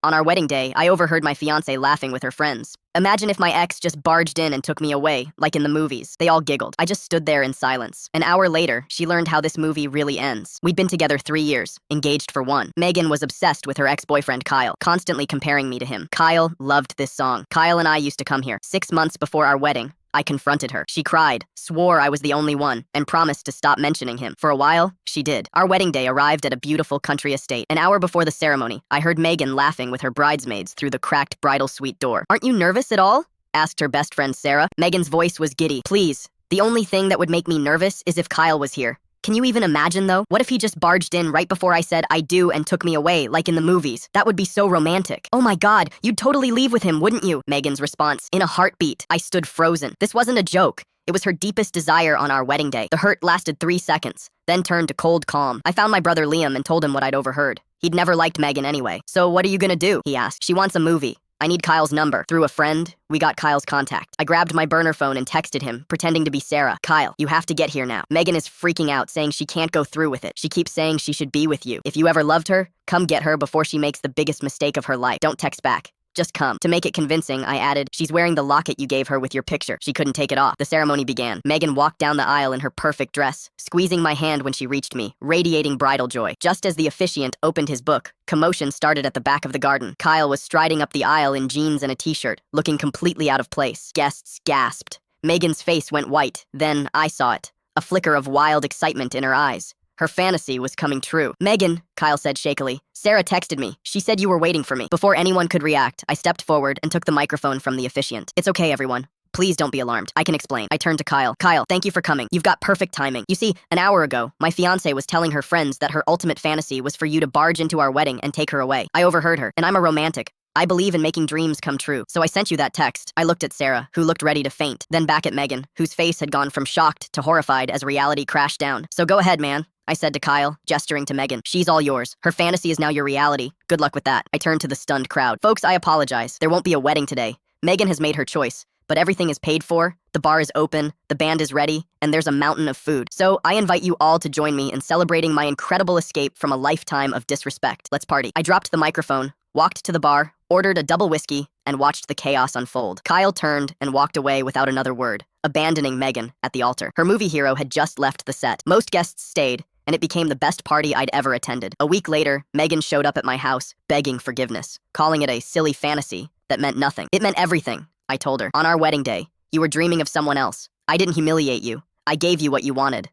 On our wedding day, I overheard my fiancée laughing with her friends. Imagine if my ex just barged in and took me away, like in the movies. They all giggled. I just stood there in silence. An hour later, she learned how this movie really ends. We'd been together 3 years, engaged for 1. Megan was obsessed with her ex-boyfriend Kyle, constantly comparing me to him. Kyle loved this song. Kyle and I used to come here. 6 months before our wedding, I confronted her. She cried, swore I was the only one, and promised to stop mentioning him. For a while, she did. Our wedding day arrived at a beautiful country estate. An hour before the ceremony, I heard Megan laughing with her bridesmaids through the cracked bridal suite door. "Aren't you nervous at all?" asked her best friend Sarah. Megan's voice was giddy. "Please, the only thing that would make me nervous is if Kyle was here. Can you even imagine, though? What if he just barged in right before I said I do and took me away, like in the movies? That would be so romantic." "Oh my God, you'd totally leave with him, wouldn't you?" Megan's response. In a heartbeat, I stood frozen. This wasn't a joke. It was her deepest desire on our wedding day. The hurt lasted 3 seconds, then turned to cold calm. I found my brother Liam and told him what I'd overheard. He'd never liked Megan anyway. "So what are you gonna do?" he asked. "She wants a movie. I need Kyle's number." Through a friend, we got Kyle's contact. I grabbed my burner phone and texted him, pretending to be Sarah. "Kyle, you have to get here now. Megan is freaking out, saying she can't go through with it. She keeps saying she should be with you. If you ever loved her, come get her before she makes the biggest mistake of her life. Don't text back. Just come." To make it convincing, I added, "She's wearing the locket you gave her with your picture. She couldn't take it off." The ceremony began. Megan walked down the aisle in her perfect dress, squeezing my hand when she reached me, radiating bridal joy. Just as the officiant opened his book, commotion started at the back of the garden. Kyle was striding up the aisle in jeans and a t-shirt, looking completely out of place. Guests gasped. Megan's face went white. Then I saw it. A flicker of wild excitement in her eyes. Her fantasy was coming true. "Megan," Kyle said shakily, "Sarah texted me. She said you were waiting for me." Before anyone could react, I stepped forward and took the microphone from the officiant. "It's okay, everyone. Please don't be alarmed. I can explain." I turned to Kyle. "Kyle, thank you for coming. You've got perfect timing. You see, an hour ago, my fiancée was telling her friends that her ultimate fantasy was for you to barge into our wedding and take her away. I overheard her, and I'm a romantic. I believe in making dreams come true, so I sent you that text." I looked at Sarah, who looked ready to faint, then back at Megan, whose face had gone from shocked to horrified as reality crashed down. "So go ahead, man," I said to Kyle, gesturing to Megan. "She's all yours. Her fantasy is now your reality. Good luck with that." I turned to the stunned crowd. "Folks, I apologize. There won't be a wedding today. Megan has made her choice, but everything is paid for, the bar is open, the band is ready, and there's a mountain of food. So I invite you all to join me in celebrating my incredible escape from a lifetime of disrespect. Let's party." I dropped the microphone, walked to the bar, ordered a double whiskey, and watched the chaos unfold. Kyle turned and walked away without another word, abandoning Megan at the altar. Her movie hero had just left the set. Most guests stayed, and it became the best party I'd ever attended. A week later, Megan showed up at my house, begging forgiveness, calling it a silly fantasy that meant nothing. "It meant everything," I told her. "On our wedding day, you were dreaming of someone else. I didn't humiliate you. I gave you what you wanted.